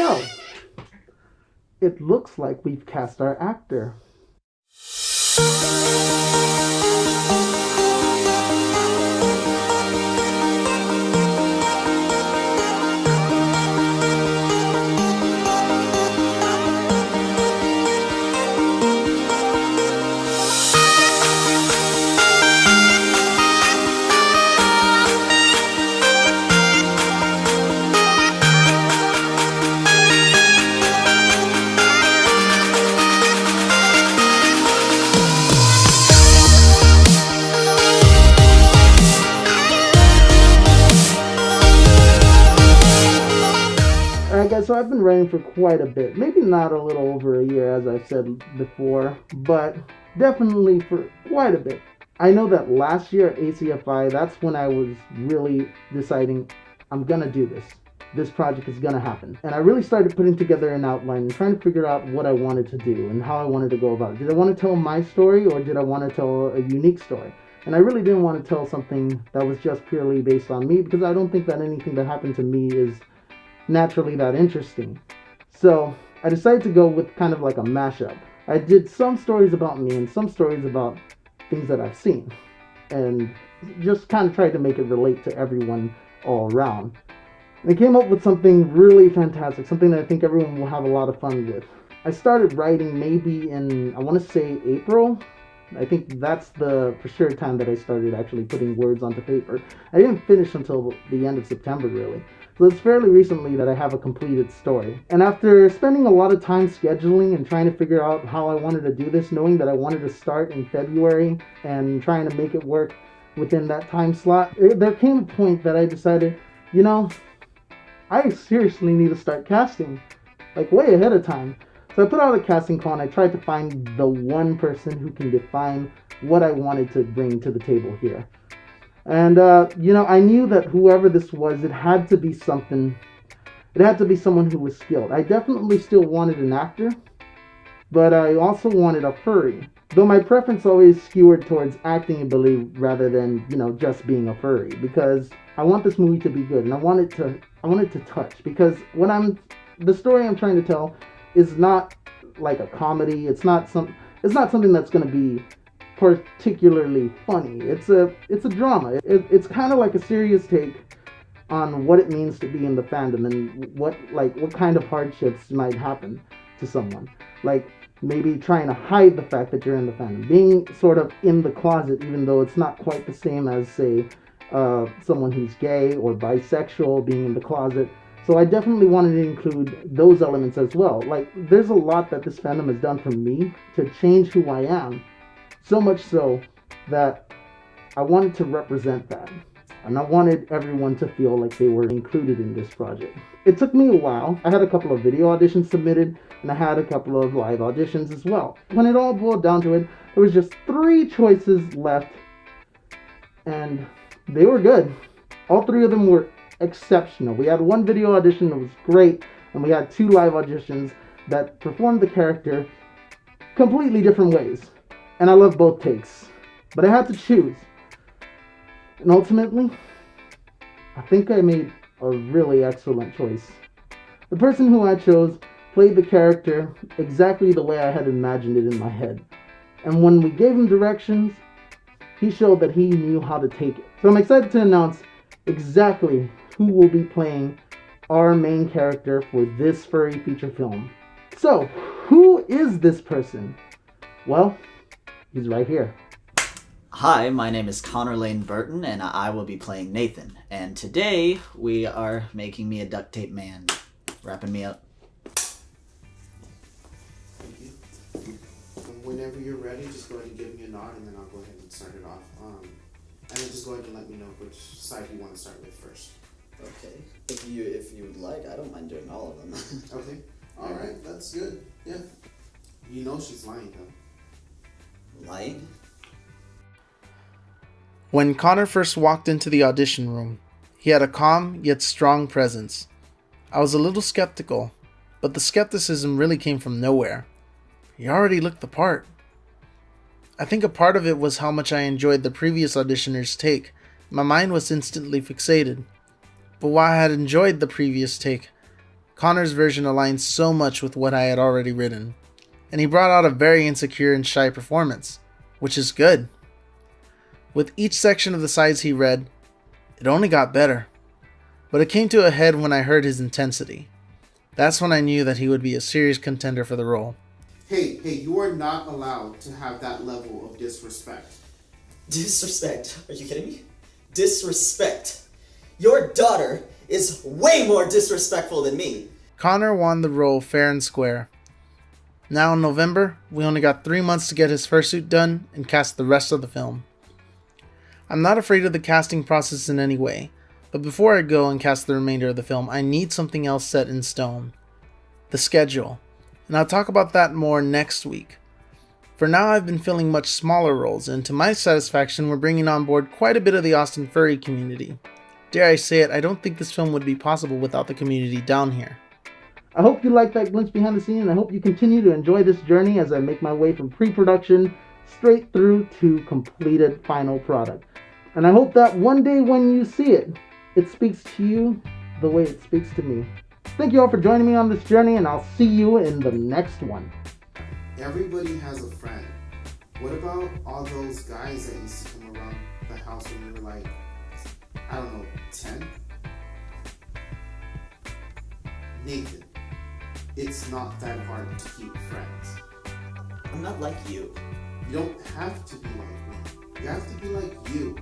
So, it looks like we've cast our actor. Alright guys, so I've been writing for quite a bit. Maybe not a little over a year as I've said before, but definitely for quite a bit. I know that last year at ACFI, that's when I was really deciding I'm gonna do this. This project is gonna happen. And I really started putting together an outline and trying to figure out what I wanted to do and how I wanted to go about it. Did I want to tell my story or did I want to tell a unique story? And I really didn't want to tell something that was just purely based on me because I don't think that anything that happened to me is naturally that interesting. So I decided to go with kind of like a mashup. I did some stories about me and some stories about things that I've seen and just kind of tried to make it relate to everyone all around. And I came up with something really fantastic, something that I think everyone will have a lot of fun with. I started writing maybe in, I want to say April. I think that's the for sure time that I started actually putting words onto paper. I didn't finish until the end of September really. So it's fairly recently that I have a completed story. And after spending a lot of time scheduling and trying to figure out how I wanted to do this, knowing that I wanted to start in February and trying to make it work within that time slot, there came a point that I decided, you know, I seriously need to start casting, like way ahead of time. So I put out a casting call and I tried to find the one person who can define what I wanted to bring to the table here. And, you know, I knew that whoever this was, it had to be something, it had to be someone who was skilled. I definitely still wanted an actor, but I also wanted a furry. Though my preference always skewered towards acting ability rather than, you know, just being a furry. Because I want this movie to be good and I want it to touch. Because the story I'm trying to tell is not like a comedy. It's not something that's going to be particularly funny. It's a drama. It's kind of like a serious take on what it means to be in the fandom and what kind of hardships might happen to someone. Like maybe trying to hide the fact that you're in the fandom, being sort of in the closet, even though it's not quite the same as say someone who's gay or bisexual being in the closet. So I definitely wanted to include those elements as well. Like there's a lot that this fandom has done for me to change who I am. So much so that I wanted to represent that. And I wanted everyone to feel like they were included in this project. It took me a while. I had a couple of video auditions submitted, and I had a couple of live auditions as well. When it all boiled down to it, there was just 3 choices left, and they were good. All 3 of them were exceptional. We had 1 video audition that was great, and we had 2 live auditions that performed the character completely different ways. And I love both takes. But I had to choose. And ultimately, I think I made a really excellent choice. The person who I chose played the character exactly the way I had imagined it in my head. And when we gave him directions, he showed that he knew how to take it. So I'm excited to announce exactly who will be playing our main character for this furry feature film. So, who is this person? Well, he's right here. Hi, my name is Connor Lane Burton, and I will be playing Nathan. And today, we are making me a duct tape man, wrapping me up. Thank you. Whenever you're ready, just go ahead and give me a nod, and then I'll go ahead and start it off. And then just go ahead and let me know which side you want to start with first. Okay. If you would like, I don't mind doing all of them. Okay. All right. That's good. Yeah. You know she's lying, though. Lying? When Connor first walked into the audition room, he had a calm yet strong presence. I was a little skeptical, but the skepticism really came from nowhere. He already looked the part. I think a part of it was how much I enjoyed the previous auditioner's take. My mind was instantly fixated. But while I had enjoyed the previous take, Connor's version aligned so much with what I had already written, and he brought out a very insecure and shy performance, which is good. With each section of the sides he read, it only got better, but it came to a head when I heard his intensity. That's when I knew that he would be a serious contender for the role. Hey, you are not allowed to have that level of disrespect. Disrespect? Are you kidding me? Disrespect. Your daughter is way more disrespectful than me. Connor won the role fair and square. Now in November, we only got 3 months to get his fursuit done and cast the rest of the film. I'm not afraid of the casting process in any way, but before I go and cast the remainder of the film, I need something else set in stone. The schedule. And I'll talk about that more next week. For now, I've been filling much smaller roles, and to my satisfaction, we're bringing on board quite a bit of the Austin furry community. Dare I say it, I don't think this film would be possible without the community down here. I hope you like that glimpse behind the scenes, and I hope you continue to enjoy this journey as I make my way from pre-production straight through to completed final product. And I hope that one day when you see it, it speaks to you the way it speaks to me. Thank you all for joining me on this journey, and I'll see you in the next one. Everybody has a friend. What about all those guys that used to come around the house when you were like, I don't know, 10? Nathan, it's not that hard to keep friends. I'm not like you. You don't have to be like me. You have to be like you.